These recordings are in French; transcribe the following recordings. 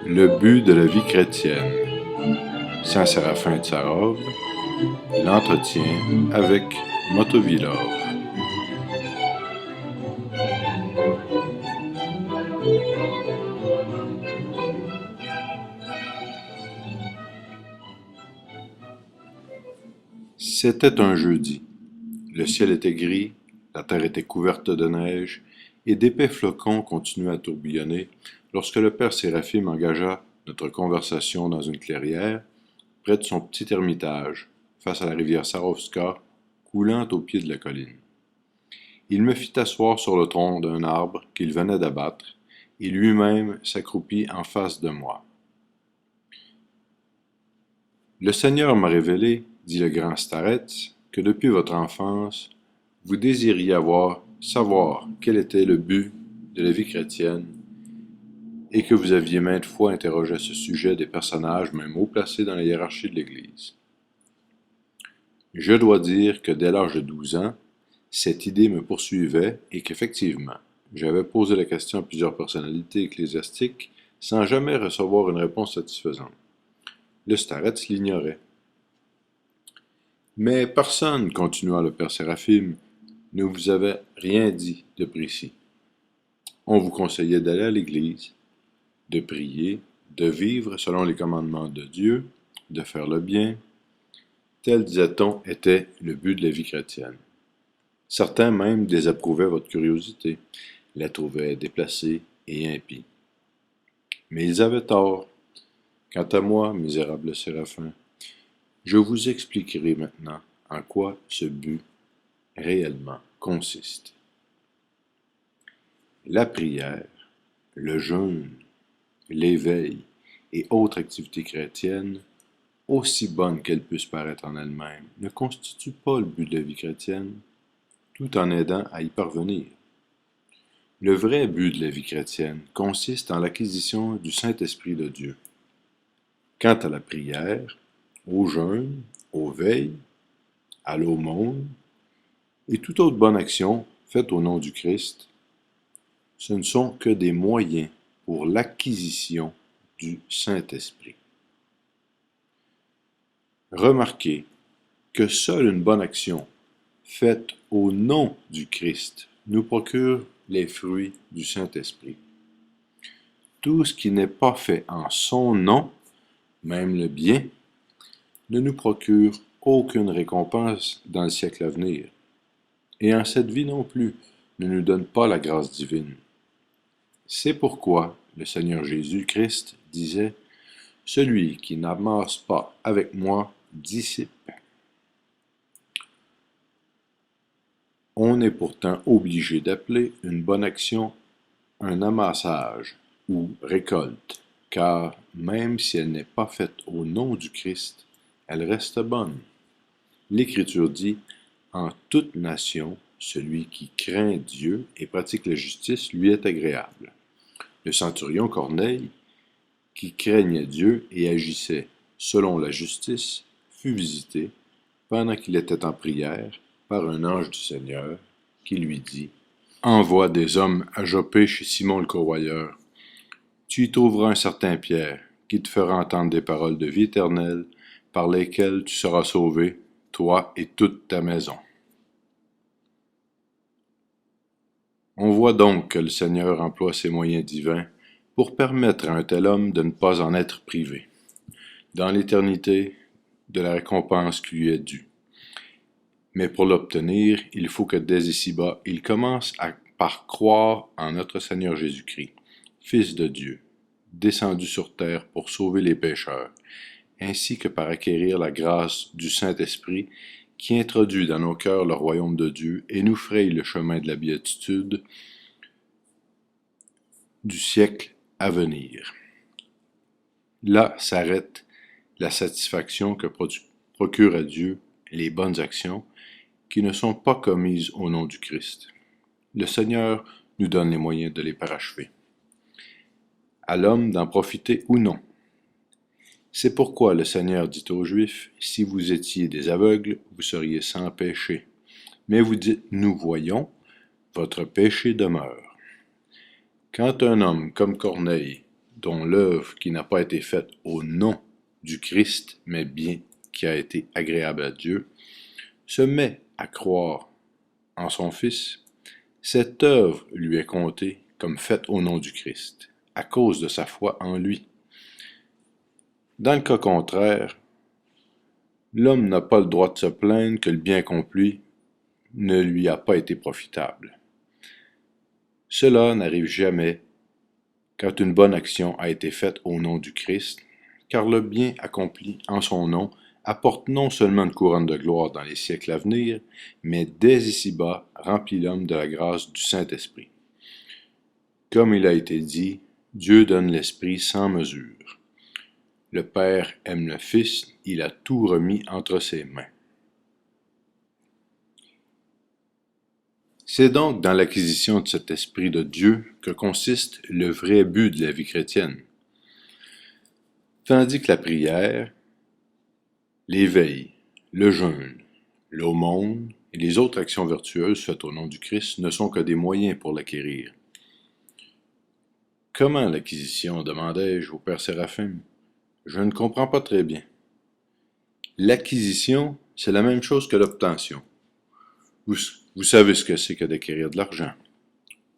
Le but de la vie chrétienne. Saint-Séraphin de Sarov, l'entretien avec Motovilov. C'était un jeudi. Le ciel était gris, la terre était couverte de neige, et d'épais flocons continuaient à tourbillonner lorsque le père Séraphim engagea notre conversation dans une clairière, près de son petit ermitage, face à la rivière Sarovska, coulant au pied de la colline. Il me fit asseoir sur le tronc d'un arbre qu'il venait d'abattre, et lui-même s'accroupit en face de moi. Le Seigneur m'a révélé, dit le grand Starets, que depuis votre enfance, vous désiriez savoir quel était le but de la vie chrétienne, et que vous aviez maintes fois interrogé à ce sujet des personnages même haut placés dans la hiérarchie de l'Église. Je dois dire que dès l'âge de 12 ans, cette idée me poursuivait et qu'effectivement, j'avais posé la question à plusieurs personnalités ecclésiastiques sans jamais recevoir une réponse satisfaisante. Le Starets l'ignorait. Mais personne, continua le père Séraphim, ne vous avait rien dit de précis. On vous conseillait d'aller à l'église, de prier, de vivre selon les commandements de Dieu, de faire le bien. Tel, disait-on, était le but de la vie chrétienne. Certains même désapprouvaient votre curiosité, la trouvaient déplacée et impie. Mais ils avaient tort. Quant à moi, misérable Séraphin, je vous expliquerai maintenant en quoi ce but réellement consiste. La prière, le jeûne, l'éveil et autres activités chrétiennes, aussi bonnes qu'elles puissent paraître en elles-mêmes, ne constituent pas le but de la vie chrétienne, tout en aidant à y parvenir. Le vrai but de la vie chrétienne consiste en l'acquisition du Saint-Esprit de Dieu. Quant à la prière, au jeûne, aux veilles, à l'aumône et toute autre bonne action faite au nom du Christ, ce ne sont que des moyens pour l'acquisition du Saint-Esprit. Remarquez que seule une bonne action faite au nom du Christ nous procure les fruits du Saint-Esprit. Tout ce qui n'est pas fait en son nom, même le bien, ne nous procure aucune récompense dans le siècle à venir, et en cette vie non plus ne nous donne pas la grâce divine. C'est pourquoi le Seigneur Jésus-Christ disait « Celui qui n'amasse pas avec moi dissipe ». On est pourtant obligé d'appeler une bonne action un amassage ou récolte, car même si elle n'est pas faite au nom du Christ, elle reste bonne. L'Écriture dit « En toute nation, celui qui craint Dieu et pratique la justice lui est agréable. » Le centurion Corneille, qui craignait Dieu et agissait selon la justice, fut visité, pendant qu'il était en prière, par un ange du Seigneur, qui lui dit « Envoie des hommes à Joppé chez Simon le Courroyeur. Tu y trouveras un certain Pierre, qui te fera entendre des paroles de vie éternelle, par lesquelles tu seras sauvé, toi et toute ta maison. » On voit donc que le Seigneur emploie ses moyens divins pour permettre à un tel homme de ne pas en être privé, dans l'éternité, de la récompense qui lui est due. Mais pour l'obtenir, il faut que dès ici-bas, il commence par croire en notre Seigneur Jésus-Christ, Fils de Dieu, descendu sur terre pour sauver les pécheurs, ainsi que par acquérir la grâce du Saint-Esprit qui introduit dans nos cœurs le royaume de Dieu et nous fraye le chemin de la béatitude du siècle à venir. Là s'arrête la satisfaction que procure à Dieu les bonnes actions qui ne sont pas commises au nom du Christ. Le Seigneur nous donne les moyens de les parachever. À l'homme d'en profiter ou non. C'est pourquoi le Seigneur dit aux Juifs, « Si vous étiez des aveugles, vous seriez sans péché. Mais vous dites, nous voyons, votre péché demeure. Quand un homme comme Corneille, dont l'œuvre qui n'a pas été faite au nom du Christ, mais bien qui a été agréable à Dieu, se met à croire en son Fils, cette œuvre lui est comptée comme faite au nom du Christ, à cause de sa foi en lui. Dans le cas contraire, l'homme n'a pas le droit de se plaindre que le bien accompli ne lui a pas été profitable. Cela n'arrive jamais quand une bonne action a été faite au nom du Christ, car le bien accompli en son nom apporte non seulement une couronne de gloire dans les siècles à venir, mais dès ici-bas remplit l'homme de la grâce du Saint-Esprit. Comme il a été dit, Dieu donne l'Esprit sans mesure. Le Père aime le Fils, il a tout remis entre ses mains. C'est donc dans l'acquisition de cet Esprit de Dieu que consiste le vrai but de la vie chrétienne. Tandis que la prière, l'éveil, le jeûne, l'aumône et les autres actions vertueuses faites au nom du Christ ne sont que des moyens pour l'acquérir. Comment l'acquisition, demandai-je au père Séraphim? Je ne comprends pas très bien. L'acquisition, c'est la même chose que l'obtention. Vous savez ce que c'est que d'acquérir de l'argent.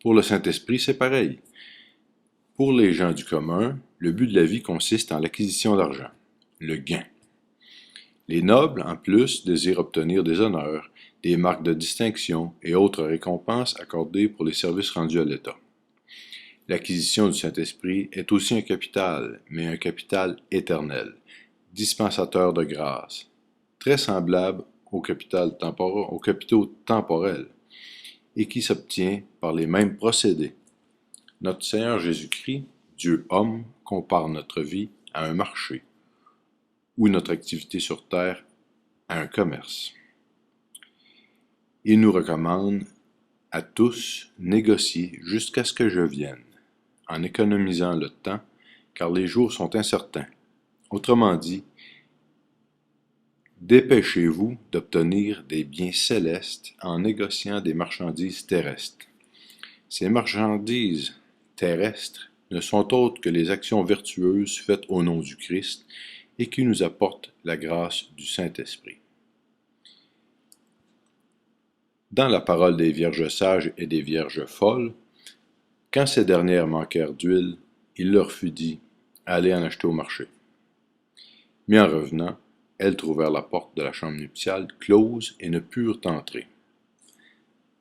Pour le Saint-Esprit, c'est pareil. Pour les gens du commun, le but de la vie consiste en l'acquisition d'argent, le gain. Les nobles, en plus, désirent obtenir des honneurs, des marques de distinction et autres récompenses accordées pour les services rendus à l'État. L'acquisition du Saint-Esprit est aussi un capital, mais un capital éternel, dispensateur de grâce, très semblable aux capitaux temporels, et qui s'obtient par les mêmes procédés. Notre Seigneur Jésus-Christ, Dieu homme, compare notre vie à un marché, ou notre activité sur terre à un commerce. Il nous recommande à tous négocier jusqu'à ce que je vienne, en économisant le temps, car les jours sont incertains. Autrement dit, dépêchez-vous d'obtenir des biens célestes en négociant des marchandises terrestres. Ces marchandises terrestres ne sont autres que les actions vertueuses faites au nom du Christ et qui nous apportent la grâce du Saint-Esprit. Dans la parole des vierges sages et des vierges folles, quand ces dernières manquèrent d'huile, il leur fut dit « Allez en acheter au marché ». Mais en revenant, elles trouvèrent la porte de la chambre nuptiale close et ne purent entrer.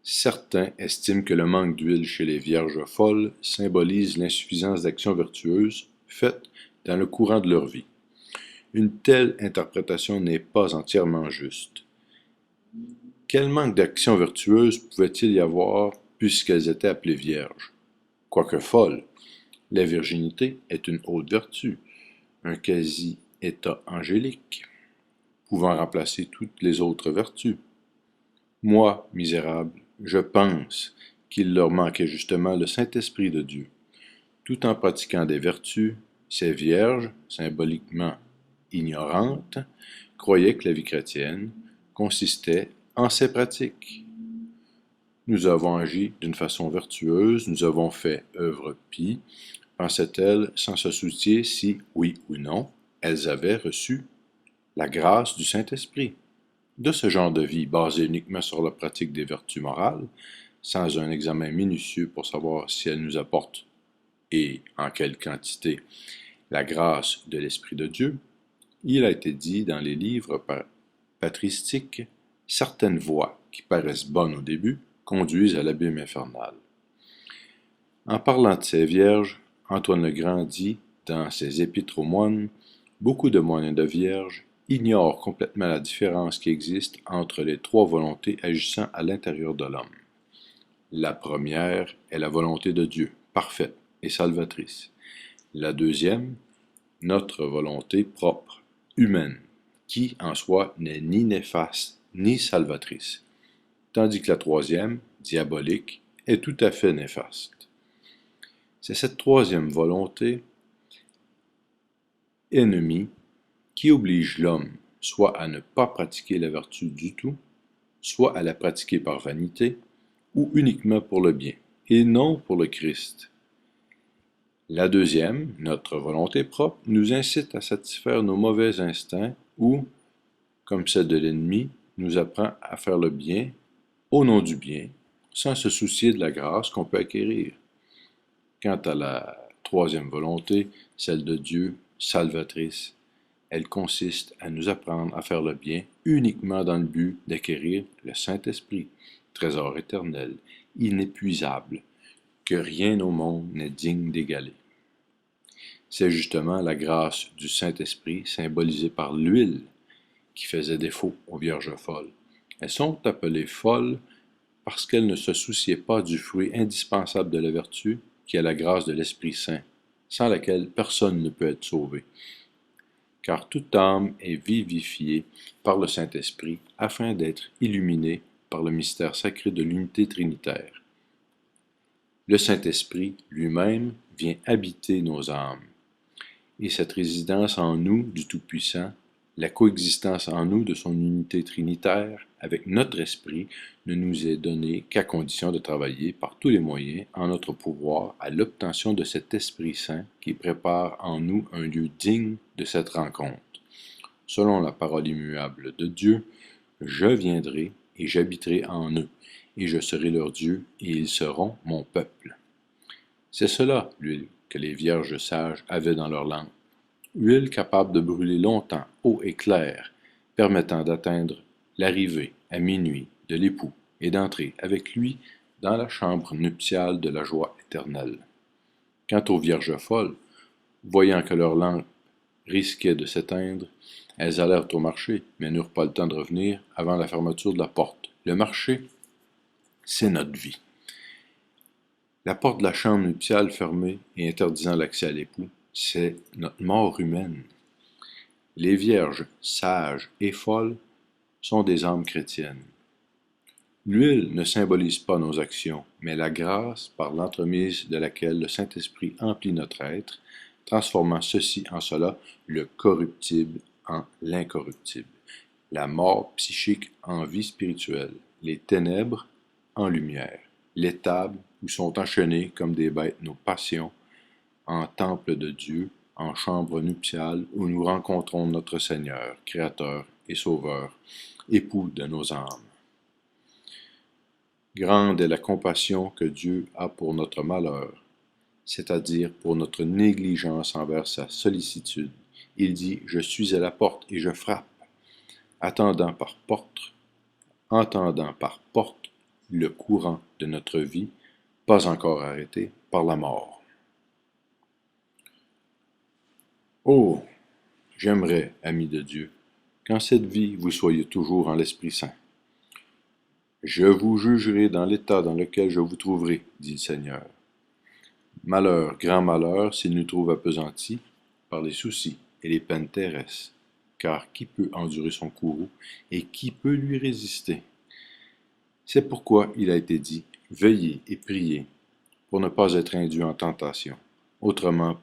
Certains estiment que le manque d'huile chez les vierges folles symbolise l'insuffisance d'actions vertueuses faites dans le courant de leur vie. Une telle interprétation n'est pas entièrement juste. Quel manque d'actions vertueuses pouvait-il y avoir puisqu'elles étaient appelées vierges? Quoique folles, la virginité est une haute vertu, un quasi-état angélique, pouvant remplacer toutes les autres vertus. Moi, misérable, je pense qu'il leur manquait justement le Saint-Esprit de Dieu. Tout en pratiquant des vertus, ces vierges, symboliquement ignorantes, croyaient que la vie chrétienne consistait en ces pratiques. Nous avons agi d'une façon vertueuse, nous avons fait œuvre pie, pensaient-elles sans se soucier si, oui ou non, elles avaient reçu la grâce du Saint-Esprit. De ce genre de vie basée uniquement sur la pratique des vertus morales, sans un examen minutieux pour savoir si elles nous apportent, et en quelle quantité, la grâce de l'Esprit de Dieu, il a été dit dans les livres patristiques, certaines voies qui paraissent bonnes au début conduisent à l'abîme infernal. En parlant de ces vierges, Antoine le Grand dit, dans ses épîtres aux moines, beaucoup de moines et de vierges ignorent complètement la différence qui existe entre les trois volontés agissant à l'intérieur de l'homme. La première est la volonté de Dieu, parfaite et salvatrice. La deuxième, notre volonté propre, humaine, qui en soi n'est ni néfaste ni salvatrice, tandis que la troisième, diabolique, est tout à fait néfaste. C'est cette troisième volonté, ennemie, qui oblige l'homme soit à ne pas pratiquer la vertu du tout, soit à la pratiquer par vanité, ou uniquement pour le bien, et non pour le Christ. La deuxième, notre volonté propre, nous incite à satisfaire nos mauvais instincts ou, comme celle de l'ennemi, nous apprend à faire le bien au nom du bien, sans se soucier de la grâce qu'on peut acquérir. Quant à la troisième volonté, celle de Dieu, salvatrice, elle consiste à nous apprendre à faire le bien uniquement dans le but d'acquérir le Saint-Esprit, trésor éternel, inépuisable, que rien au monde n'est digne d'égaler. C'est justement la grâce du Saint-Esprit, symbolisée par l'huile, qui faisait défaut aux vierges folles. Elles sont appelées folles parce qu'elles ne se souciaient pas du fruit indispensable de la vertu, qui est la grâce de l'Esprit Saint, sans laquelle personne ne peut être sauvé. Car toute âme est vivifiée par le Saint-Esprit afin d'être illuminée par le mystère sacré de l'unité trinitaire. Le Saint-Esprit lui-même vient habiter nos âmes, et cette résidence en nous du Tout-Puissant, la coexistence en nous de son unité trinitaire avec notre esprit ne nous est donnée qu'à condition de travailler par tous les moyens en notre pouvoir à l'obtention de cet Esprit Saint qui prépare en nous un lieu digne de cette rencontre. Selon la parole immuable de Dieu, je viendrai et j'habiterai en eux, et je serai leur Dieu, et ils seront mon peuple. C'est cela, l'huile, que les vierges sages avaient dans leur langue. Huile capable de brûler longtemps, haut et clair, permettant d'atteindre l'arrivée, à minuit, de l'époux, et d'entrer avec lui dans la chambre nuptiale de la joie éternelle. Quant aux vierges folles, voyant que leur lampe risquait de s'éteindre, elles allèrent au marché, mais n'eurent pas le temps de revenir avant la fermeture de la porte. Le marché, c'est notre vie. La porte de la chambre nuptiale fermée et interdisant l'accès à l'époux, c'est notre mort humaine. Les vierges sages et folles sont des âmes chrétiennes. L'huile ne symbolise pas nos actions, mais la grâce par l'entremise de laquelle le Saint-Esprit emplit notre être, transformant ceci en cela, le corruptible en l'incorruptible, la mort psychique en vie spirituelle, les ténèbres en lumière, l'étable où sont enchaînées comme des bêtes nos passions, en temple de Dieu, en chambre nuptiale où nous rencontrons notre Seigneur, Créateur et Sauveur, époux de nos âmes. Grande est la compassion que Dieu a pour notre malheur, c'est-à-dire pour notre négligence envers sa sollicitude. Il dit « Je suis à la porte et je frappe », entendant par porte le courant de notre vie, pas encore arrêté par la mort. Oh, j'aimerais, amis de Dieu, qu'en cette vie vous soyez toujours en l'Esprit Saint. Je vous jugerai dans l'état dans lequel je vous trouverai, dit le Seigneur. Malheur, grand malheur, s'il nous trouve appesantis par les soucis et les peines terrestres, car qui peut endurer son courroux et qui peut lui résister? C'est pourquoi il a été dit, veillez et priez, pour ne pas être induits en tentation, autrement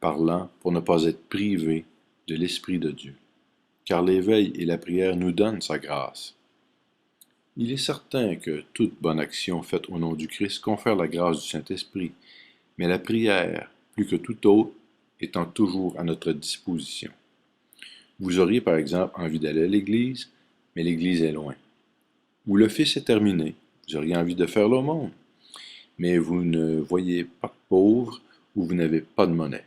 parlant, pour ne pas être privés de l'Esprit de Dieu. Car l'éveil et la prière nous donnent sa grâce. Il est certain que toute bonne action faite au nom du Christ confère la grâce du Saint-Esprit, mais la prière, plus que tout autre, étant toujours à notre disposition. Vous auriez par exemple envie d'aller à l'église, mais l'église est loin. Ou le fils est terminé, vous auriez envie de faire l'aumône, mais vous ne voyez pas de pauvre ou vous n'avez pas de monnaie.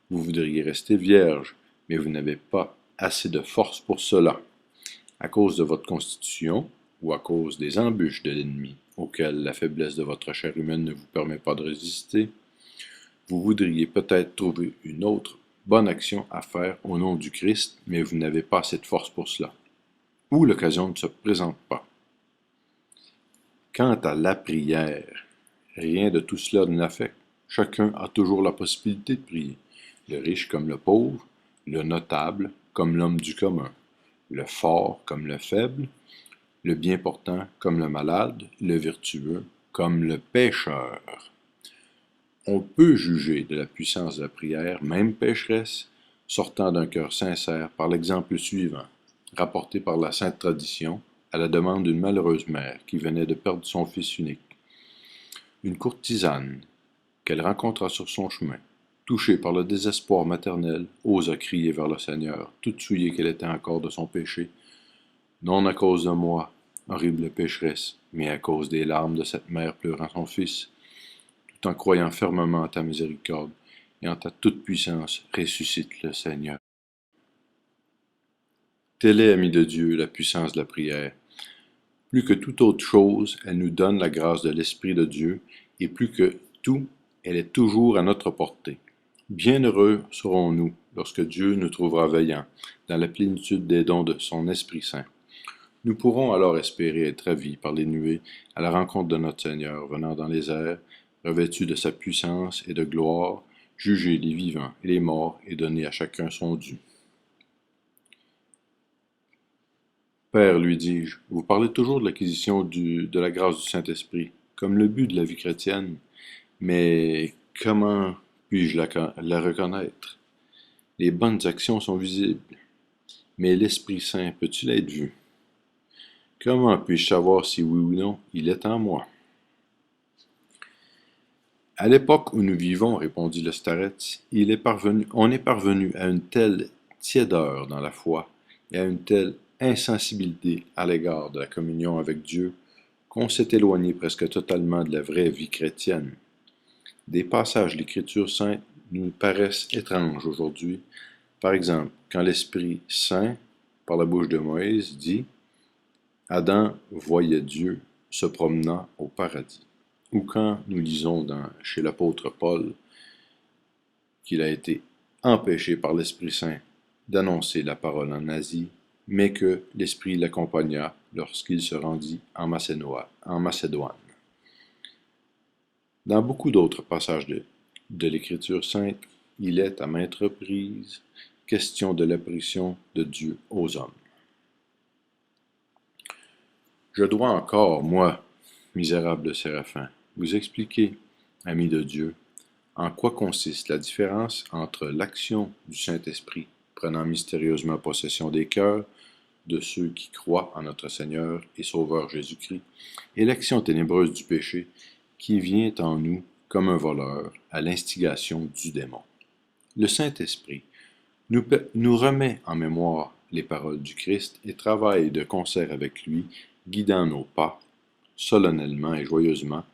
Vous voudriez rester vierge, mais vous n'avez pas assez de force pour cela, à cause de votre constitution ou à cause des embûches de l'ennemi, auxquelles la faiblesse de votre chair humaine ne vous permet pas de résister. Vous voudriez peut-être trouver une autre bonne action à faire au nom du Christ, mais vous n'avez pas assez de force pour cela, ou l'occasion ne se présente pas. Quant à la prière, rien de tout cela ne l'affecte. Chacun a toujours la possibilité de prier, le riche comme le pauvre, le notable comme l'homme du commun, le fort comme le faible, le bien portant comme le malade, le vertueux comme le pécheur. On peut juger de la puissance de la prière, même pécheresse, sortant d'un cœur sincère par l'exemple suivant, rapporté par la Sainte Tradition, à la demande d'une malheureuse mère qui venait de perdre son fils unique. Une courtisane qu'elle rencontra sur son chemin, touchée par le désespoir maternel, osa crier vers le Seigneur, toute souillée qu'elle était encore de son péché. Non à cause de moi, horrible pécheresse, mais à cause des larmes de cette mère pleurant son fils, tout en croyant fermement à ta miséricorde et en ta toute-puissance, ressuscite le Seigneur. Telle est, ami de Dieu, la puissance de la prière. Plus que toute autre chose, elle nous donne la grâce de l'Esprit de Dieu, et plus que tout, elle est toujours à notre portée. Bienheureux serons-nous lorsque Dieu nous trouvera veillants, dans la plénitude des dons de son Esprit Saint. Nous pourrons alors espérer être ravis par les nuées à la rencontre de notre Seigneur venant dans les airs, revêtu de sa puissance et de gloire, juger les vivants et les morts et donner à chacun son dû. Père, lui dis-je, vous parlez toujours de l'acquisition de la grâce du Saint-Esprit, comme le but de la vie chrétienne, mais comment puis-je la reconnaître? Les bonnes actions sont visibles, mais l'Esprit Saint peut-il être vu? Comment puis-je savoir si oui ou non il est en moi? À l'époque où nous vivons, répondit le starets, on est parvenu à une telle tiédeur dans la foi et à une telle insensibilité à l'égard de la communion avec Dieu qu'on s'est éloigné presque totalement de la vraie vie chrétienne. Des passages de l'Écriture sainte nous paraissent étranges aujourd'hui. Par exemple, quand l'Esprit Saint, par la bouche de Moïse, dit « Adam voyait Dieu se promenant au paradis ». Ou quand nous lisons chez l'apôtre Paul qu'il a été empêché par l'Esprit Saint d'annoncer la parole en Asie, mais que l'Esprit l'accompagna lorsqu'il se rendit en Macédoine. Dans beaucoup d'autres passages de l'Écriture sainte, il est à maintes reprises question de l'apparition de Dieu aux hommes. Je dois encore, moi, misérable séraphin, vous expliquer, amis de Dieu, en quoi consiste la différence entre l'action du Saint-Esprit prenant mystérieusement possession des cœurs de ceux qui croient en notre Seigneur et Sauveur Jésus-Christ, et l'action ténébreuse du péché qui vient en nous comme un voleur à l'instigation du démon. Le Saint-Esprit nous remet en mémoire les paroles du Christ et travaille de concert avec lui, guidant nos pas, solennellement et joyeusement,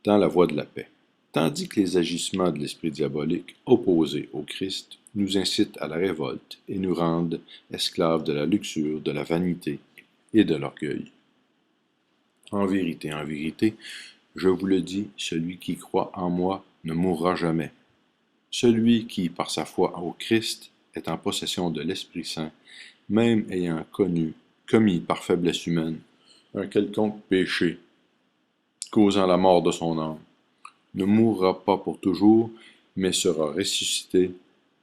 dans la voie de la paix, tandis que les agissements de l'esprit diabolique, opposés au Christ, nous incitent à la révolte et nous rendent esclaves de la luxure, de la vanité et de l'orgueil. En vérité, je vous le dis, celui qui croit en moi ne mourra jamais. Celui qui, par sa foi au Christ, est en possession de l'Esprit Saint, même ayant commis par faiblesse humaine un quelconque péché, causant la mort de son âme, ne mourra pas pour toujours, mais sera ressuscité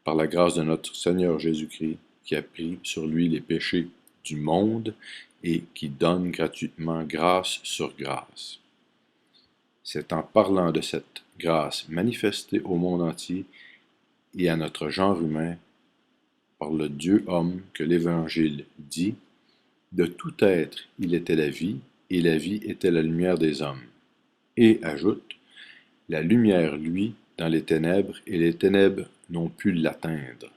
par la grâce de notre Seigneur Jésus-Christ, qui a pris sur lui les péchés du monde et qui donne gratuitement grâce sur grâce. C'est en parlant de cette grâce manifestée au monde entier et à notre genre humain par le Dieu homme que l'Évangile dit « De tout être il était la vie, et la vie était la lumière des hommes. » Et ajoute « La lumière luit dans les ténèbres, et les ténèbres n'ont pu l'atteindre. »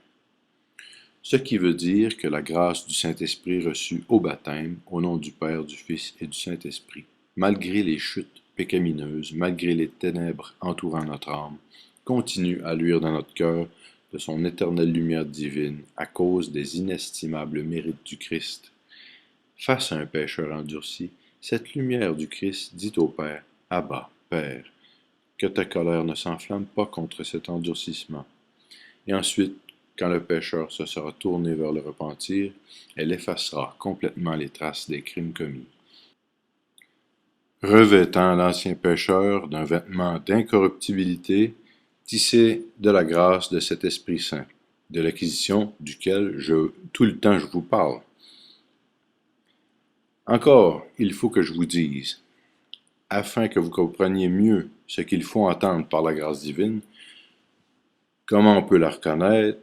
Ce qui veut dire que la grâce du Saint-Esprit reçue au baptême, au nom du Père, du Fils et du Saint-Esprit, malgré les chutes pécamineuses, malgré les ténèbres entourant notre âme, continue à luire dans notre cœur de son éternelle lumière divine à cause des inestimables mérites du Christ. Face à un pécheur endurci, cette lumière du Christ dit au Père, « Abba, Père, que ta colère ne s'enflamme pas contre cet endurcissement. » Et ensuite, quand le pécheur se sera tourné vers le repentir, elle effacera complètement les traces des crimes commis. Revêtant l'ancien pécheur d'un vêtement d'incorruptibilité, tissé de la grâce de cet Esprit Saint, de l'acquisition duquel tout le temps je vous parle. Encore, il faut que je vous dise, afin que vous compreniez mieux ce qu'il faut entendre par la grâce divine, comment on peut la reconnaître,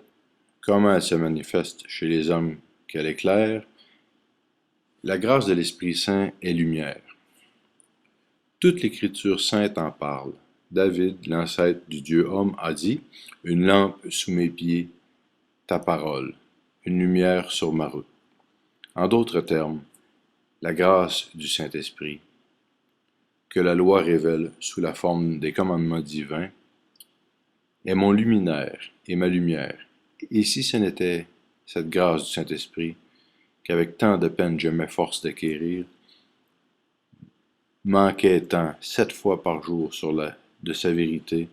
comment elle se manifeste chez les hommes qu'elle éclaire, La grâce de l'Esprit Saint est lumière. Toute l'Écriture sainte en parle. David, l'ancêtre du Dieu homme, a dit « Une lampe sous mes pieds, ta parole, une lumière sur ma route. » En d'autres termes, la grâce du Saint-Esprit, que la loi révèle sous la forme des commandements divins, est mon luminaire et ma lumière. Et si ce n'était cette grâce du Saint-Esprit, qu'avec tant de peine je m'efforce d'acquérir, manquait tant 7 fois par jour de sa vérité,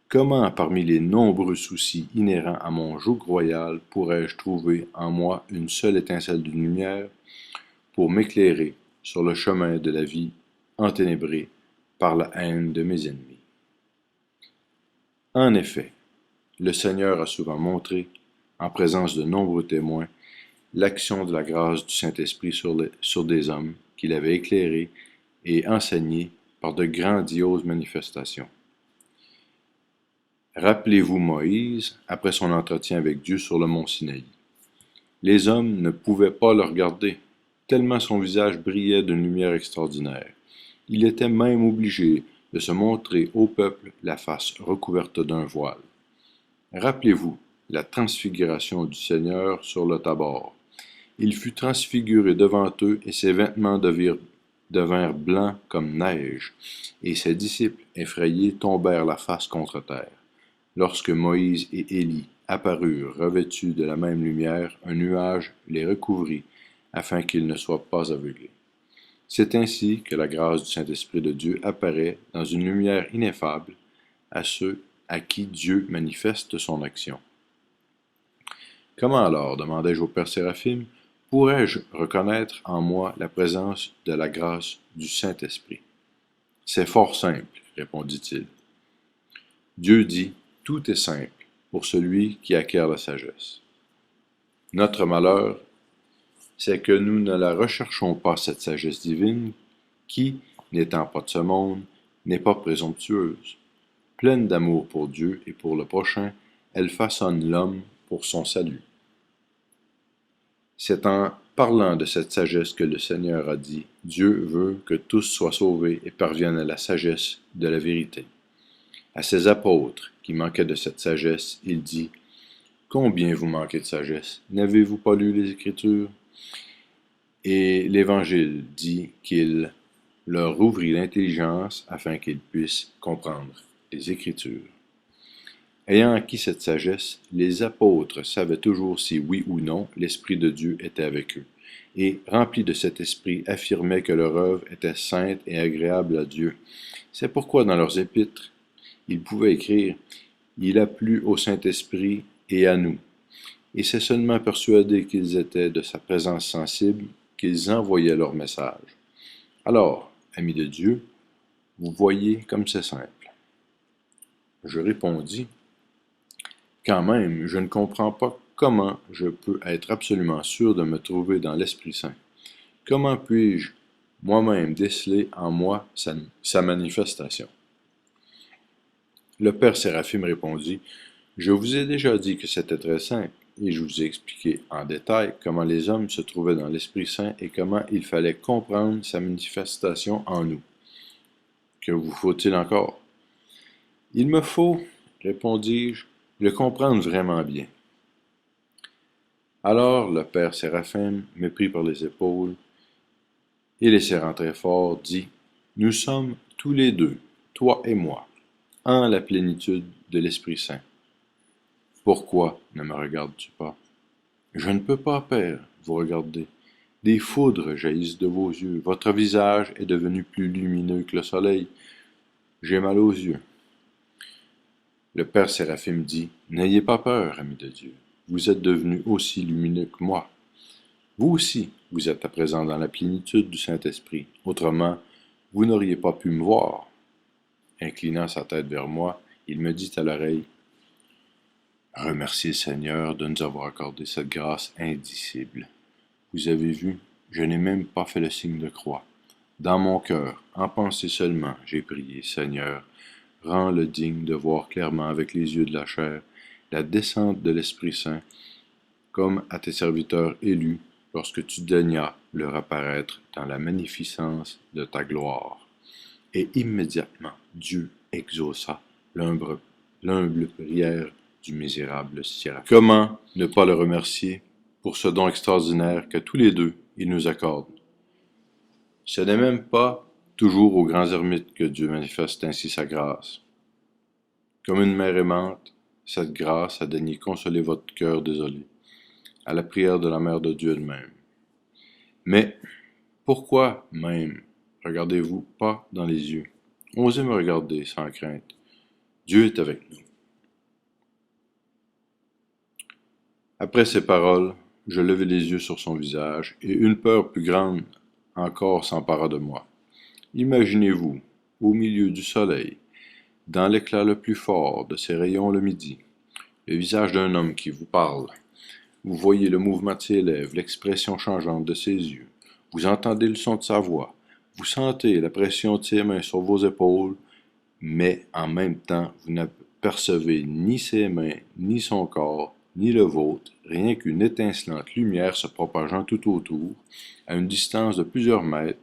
comment parmi les nombreux soucis inhérents à mon joug royal pourrais-je trouver en moi une seule étincelle de lumière pour m'éclairer sur le chemin de la vie enténébré par la haine de mes ennemis? En effet, le Seigneur a souvent montré, en présence de nombreux témoins, l'action de la grâce du Saint-Esprit sur des hommes qu'il avait éclairés et enseignés par de grandioses manifestations. Rappelez-vous Moïse, après son entretien avec Dieu sur le mont Sinaï. Les hommes ne pouvaient pas le regarder, tellement son visage brillait d'une lumière extraordinaire. Il était même obligé de se montrer au peuple la face recouverte d'un voile. Rappelez-vous la transfiguration du Seigneur sur le Tabor. Il fut transfiguré devant eux et ses vêtements devinrent blancs comme neige, et ses disciples, effrayés, tombèrent la face contre terre. Lorsque Moïse et Élie apparurent revêtus de la même lumière, un nuage les recouvrit, afin qu'ils ne soient pas aveuglés. C'est ainsi que la grâce du Saint-Esprit de Dieu apparaît dans une lumière ineffable à ceux à qui Dieu manifeste son action. Comment alors, demandai-je au Père Séraphim, pourrais-je reconnaître en moi la présence de la grâce du Saint-Esprit? C'est fort simple, répondit-il. Dieu dit, tout est simple pour celui qui acquiert la sagesse. Notre malheur, c'est que nous ne la recherchons pas, cette sagesse divine, qui, n'étant pas de ce monde, n'est pas présomptueuse. Pleine d'amour pour Dieu et pour le prochain, elle façonne l'homme pour son salut. C'est en parlant de cette sagesse que le Seigneur a dit, Dieu veut que tous soient sauvés et parviennent à la sagesse de la vérité. À ses apôtres, qui manquaient de cette sagesse, il dit, combien vous manquez de sagesse, n'avez-vous pas lu les Écritures? Et l'Évangile dit qu'il leur ouvrit l'intelligence afin qu'ils puissent comprendre les Écritures. Ayant acquis cette sagesse, les apôtres savaient toujours si oui ou non l'Esprit de Dieu était avec eux, et, remplis de cet esprit, affirmaient que leur œuvre était sainte et agréable à Dieu. C'est pourquoi dans leurs épîtres, ils pouvaient écrire « Il a plu au Saint-Esprit et à nous ». Et c'est seulement persuadés qu'ils étaient de sa présence sensible qu'ils envoyaient leur message. Alors, amis de Dieu, vous voyez comme c'est simple. Je répondis, quand même, je ne comprends pas comment je peux être absolument sûr de me trouver dans l'Esprit Saint. Comment puis-je moi-même déceler en moi sa manifestation? Le Père Séraphim répondit, je vous ai déjà dit que c'était très simple, et je vous ai expliqué en détail comment les hommes se trouvaient dans l'Esprit Saint et comment il fallait comprendre sa manifestation en nous. Que vous faut-il encore? Il me faut, répondis-je, le comprendre vraiment bien. Alors le Père Séraphim me prit par les épaules et les serrant très fort, dit, nous sommes tous les deux, toi et moi, en la plénitude de l'Esprit Saint. Pourquoi ne me regardes-tu pas? Je ne peux pas, Père, vous regarder. Des foudres jaillissent de vos yeux. Votre visage est devenu plus lumineux que le soleil. J'ai mal aux yeux. Le Père Séraphim dit, n'ayez pas peur, amis de Dieu. Vous êtes devenus aussi lumineux que moi. Vous aussi, vous êtes à présent dans la plénitude du Saint-Esprit. Autrement, vous n'auriez pas pu me voir. Inclinant sa tête vers moi, il me dit à l'oreille, remerciez le Seigneur de nous avoir accordé cette grâce indicible. Vous avez vu, je n'ai même pas fait le signe de croix. Dans mon cœur, en pensée seulement, j'ai prié, Seigneur, rends-le digne de voir clairement avec les yeux de la chair la descente de l'Esprit Saint, comme à tes serviteurs élus, lorsque tu daignas leur apparaître dans la magnificence de ta gloire. Et immédiatement Dieu exauça l'humble prière du misérable Sirac. Comment ne pas le remercier pour ce don extraordinaire que tous les deux il nous accorde? Ce n'est même pas toujours aux grands ermites que Dieu manifeste ainsi sa grâce. Comme une mère aimante, cette grâce a daigné consoler votre cœur désolé, à la prière de la Mère de Dieu elle-même. Mais pourquoi même regardez-vous pas dans les yeux? Osez me regarder sans crainte. Dieu est avec nous. Après ces paroles, je levai les yeux sur son visage, et une peur plus grande encore s'empara de moi. Imaginez-vous, au milieu du soleil, dans l'éclat le plus fort de ses rayons le midi, le visage d'un homme qui vous parle. Vous voyez le mouvement de ses lèvres, l'expression changeante de ses yeux. Vous entendez le son de sa voix. Vous sentez la pression de ses mains sur vos épaules, mais en même temps, vous n'apercevez ni ses mains, ni son corps, ni le vôtre, rien qu'une étincelante lumière se propageant tout autour, à une distance de plusieurs mètres,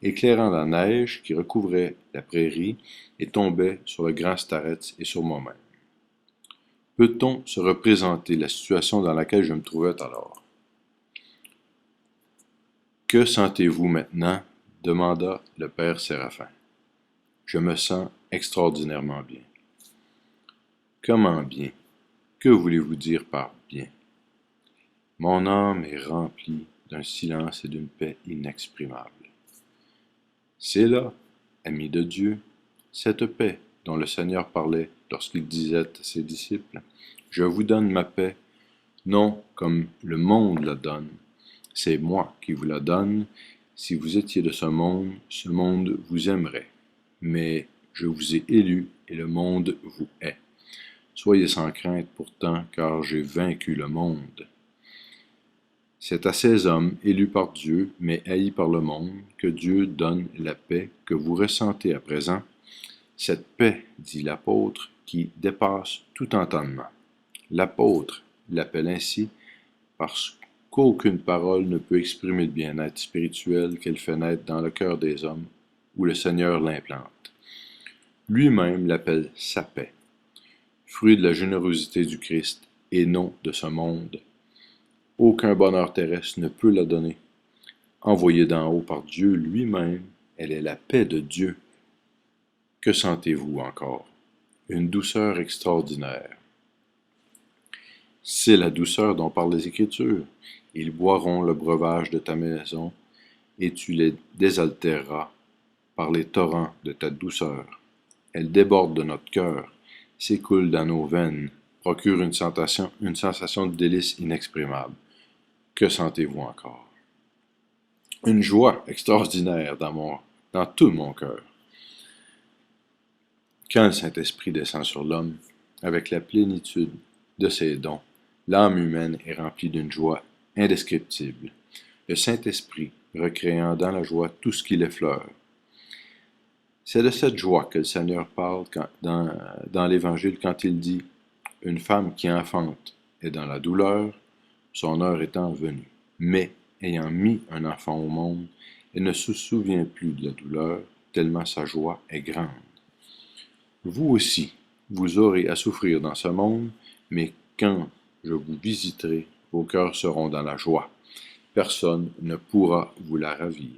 éclairant la neige qui recouvrait la prairie et tombait sur le grand Starets et sur moi-même. Peut-on se représenter la situation dans laquelle je me trouvais alors? Que sentez-vous maintenant? Demanda le père Séraphin. Je me sens extraordinairement bien. Comment bien? Que voulez-vous dire par bien? Mon âme est remplie d'un silence et d'une paix inexprimables. C'est là, amis de Dieu, cette paix dont le Seigneur parlait lorsqu'il disait à ses disciples, « Je vous donne ma paix, non comme le monde la donne. C'est moi qui vous la donne. Si vous étiez de ce monde vous aimerait. Mais je vous ai élus et le monde vous hait. Soyez sans crainte pourtant, car j'ai vaincu le monde. » C'est à ces hommes, élus par Dieu, mais haïs par le monde, que Dieu donne la paix que vous ressentez à présent. Cette paix, dit l'apôtre, qui dépasse tout entendement. L'apôtre l'appelle ainsi parce qu'aucune parole ne peut exprimer le bien-être spirituel qu'elle fait naître dans le cœur des hommes, où le Seigneur l'implante. Lui-même l'appelle sa paix, fruit de la générosité du Christ et non de ce monde. Aucun bonheur terrestre ne peut la donner. Envoyée d'en haut par Dieu lui-même, elle est la paix de Dieu. Que sentez-vous encore? Une douceur extraordinaire. C'est la douceur dont parlent les Écritures. Ils boiront le breuvage de ta maison, et tu les désaltéreras par les torrents de ta douceur. Elle déborde de notre cœur, s'écoule dans nos veines, procure une sensation de délice inexprimable. Que sentez-vous encore? Une joie extraordinaire dans tout mon cœur. Quand le Saint-Esprit descend sur l'homme, avec la plénitude de ses dons, l'âme humaine est remplie d'une joie indescriptible. Le Saint-Esprit recréant dans la joie tout ce qui l'effleure. C'est de cette joie que le Seigneur parle dans l'Évangile quand il dit « Une femme qui enfante est dans la douleur, son heure étant venue. Mais, ayant mis un enfant au monde, elle ne se souvient plus de la douleur, tellement sa joie est grande. Vous aussi, vous aurez à souffrir dans ce monde, mais quand je vous visiterai, vos cœurs seront dans la joie. Personne ne pourra vous la ravir. »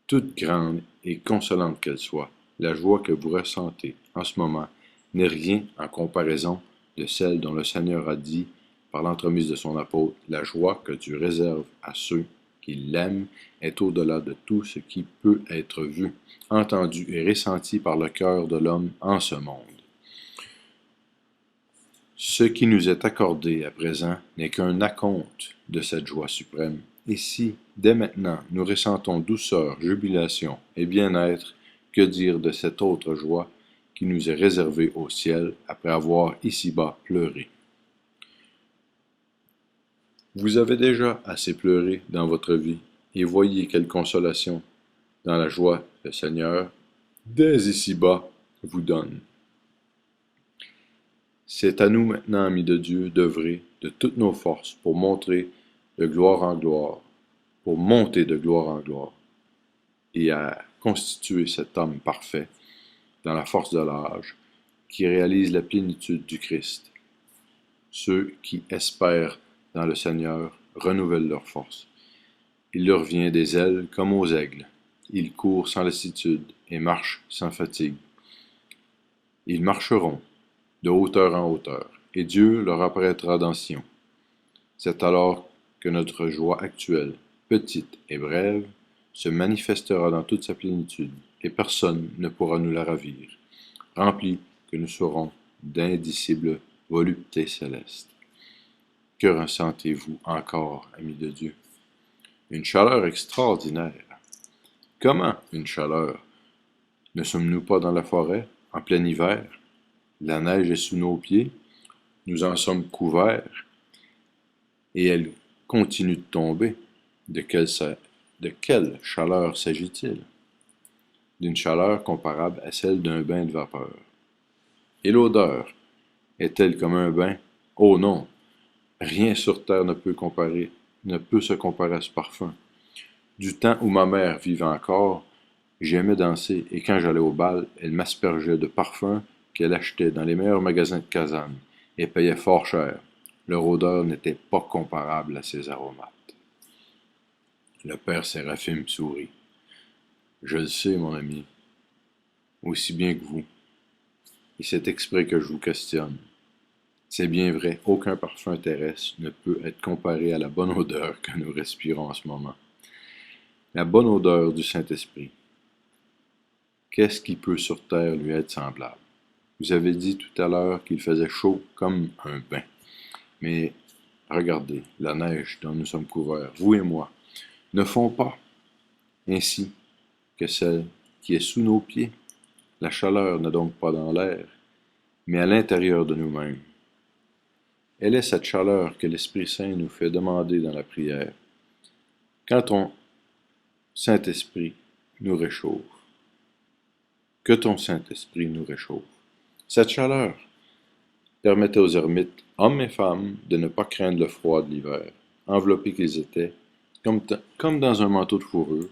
Toute grande et consolante qu'elle soit, la joie que vous ressentez en ce moment n'est rien en comparaison de celle dont le Seigneur a dit, par l'entremise de son apôtre, la joie que Dieu réserve à ceux qui l'aiment est au-delà de tout ce qui peut être vu, entendu et ressenti par le cœur de l'homme en ce monde. Ce qui nous est accordé à présent n'est qu'un acompte de cette joie suprême. Et si, dès maintenant, nous ressentons douceur, jubilation et bien-être, que dire de cette autre joie qui nous est réservée au ciel après avoir ici-bas pleuré? Vous avez déjà assez pleuré dans votre vie, et voyez quelle consolation, dans la joie, le Seigneur, dès ici-bas, vous donne. C'est à nous maintenant, amis de Dieu, d'œuvrer de toutes nos forces pour montrer de gloire en gloire, pour monter de gloire en gloire, et à constituer cet homme parfait dans la force de l'âge, qui réalise la plénitude du Christ. Ceux qui espèrent dans le Seigneur renouvellent leur force. Il leur vient des ailes comme aux aigles. Ils courent sans lassitude et marchent sans fatigue. Ils marcheront de hauteur en hauteur, et Dieu leur apparaîtra dans Sion. C'est alors que notre joie actuelle, petite et brève, se manifestera dans toute sa plénitude, et personne ne pourra nous la ravir, remplis que nous serons d'indicibles voluptés célestes. Que ressentez-vous encore, amis de Dieu? Une chaleur extraordinaire. Comment une chaleur? Ne sommes-nous pas dans la forêt, en plein hiver? La neige est sous nos pieds, nous en sommes couverts, et elle continue de tomber. De quelle chaleur s'agit-il? D'une chaleur comparable à celle d'un bain de vapeur. Et l'odeur est-elle comme un bain? Oh non! Rien sur terre ne peut se comparer à ce parfum. Du temps où ma mère vivait encore, j'aimais danser, et quand j'allais au bal, elle m'aspergeait de parfums qu'elle achetait dans les meilleurs magasins de Kazan, et payait fort cher. Leur odeur n'était pas comparable à ses aromates. Le père Séraphim sourit. Je le sais, mon ami, aussi bien que vous. Et c'est exprès que je vous questionne. C'est bien vrai, aucun parfum terrestre ne peut être comparé à la bonne odeur que nous respirons en ce moment. La bonne odeur du Saint-Esprit. Qu'est-ce qui peut sur terre lui être semblable? Vous avez dit tout à l'heure qu'il faisait chaud comme un bain. Mais regardez, la neige dont nous sommes couverts, vous et moi, ne fond pas ainsi que celle qui est sous nos pieds. La chaleur n'est donc pas dans l'air, mais à l'intérieur de nous-mêmes. Elle est cette chaleur que l'Esprit Saint nous fait demander dans la prière. Quand ton Saint-Esprit nous réchauffe, que ton Saint-Esprit nous réchauffe. Cette chaleur permettait aux ermites, hommes et femmes, de ne pas craindre le froid de l'hiver, enveloppés qu'ils étaient, comme dans un manteau de fourrure,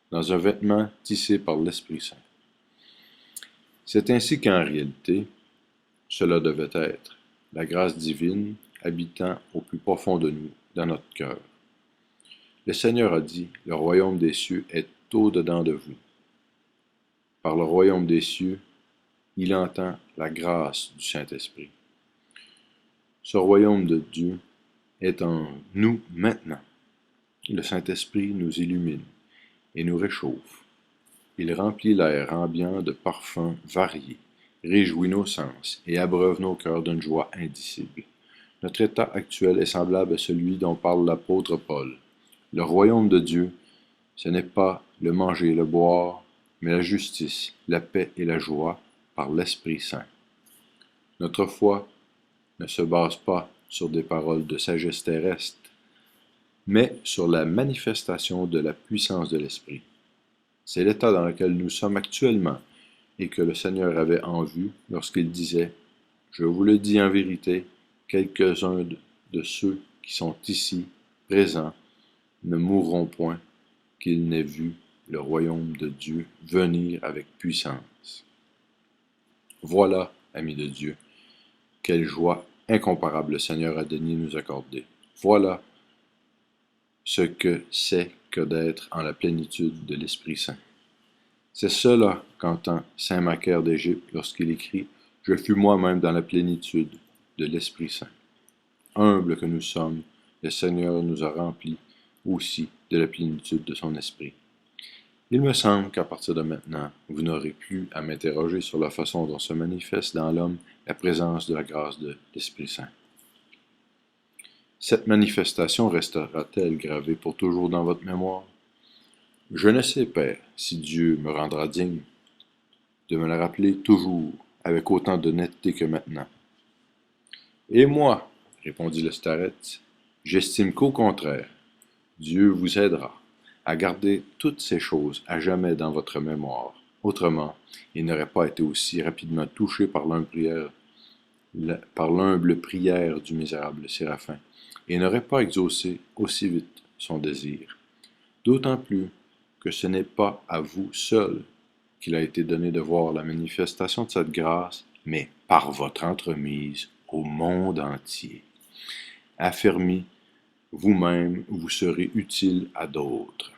dans un vêtement tissé par l'Esprit Saint. C'est ainsi qu'en réalité, cela devait être, la grâce divine habitant au plus profond de nous, dans notre cœur. Le Seigneur a dit, le royaume des cieux est au-dedans de vous. Par le royaume des cieux, il entend la grâce du Saint-Esprit. Ce royaume de Dieu est en nous maintenant. Le Saint-Esprit nous illumine et nous réchauffe. Il remplit l'air ambiant de parfums variés, réjouit nos sens et abreuve nos cœurs d'une joie indicible. Notre état actuel est semblable à celui dont parle l'apôtre Paul. Le royaume de Dieu, ce n'est pas le manger et le boire, mais la justice, la paix et la joie par l'Esprit Saint. Notre foi ne se base pas sur des paroles de sagesse terrestre, mais sur la manifestation de la puissance de l'Esprit. C'est l'état dans lequel nous sommes actuellement et que le Seigneur avait en vue lorsqu'il disait « Je vous le dis en vérité, quelques-uns de ceux qui sont ici, présents, ne mourront point qu'ils n'aient vu le royaume de Dieu venir avec puissance. » Voilà, amis de Dieu, quelle joie incomparable le Seigneur a daigné nous accorder. Voilà ce que c'est que d'être en la plénitude de l'Esprit Saint. C'est cela qu'entend saint Macaire d'Égypte lorsqu'il écrit « Je fus moi-même dans la plénitude de l'Esprit Saint ». Humble que nous sommes, le Seigneur nous a remplis aussi de la plénitude de son Esprit. Il me semble qu'à partir de maintenant, vous n'aurez plus à m'interroger sur la façon dont se manifeste dans l'homme la présence de la grâce de l'Esprit Saint. Cette manifestation restera-t-elle gravée pour toujours dans votre mémoire? Je ne sais, Père, si Dieu me rendra digne de me la rappeler toujours avec autant d'honnêteté que maintenant. Et moi, répondit le starets, j'estime qu'au contraire, Dieu vous aidera à garder toutes ces choses à jamais dans votre mémoire. Autrement, il n'aurait pas été aussi rapidement touché par l'humble prière du misérable Séraphin, et n'aurait pas exaucé aussi vite son désir. D'autant plus que ce n'est pas à vous seul qu'il a été donné de voir la manifestation de cette grâce, mais par votre entremise au monde entier. Affermis vous-même, vous serez utile à d'autres.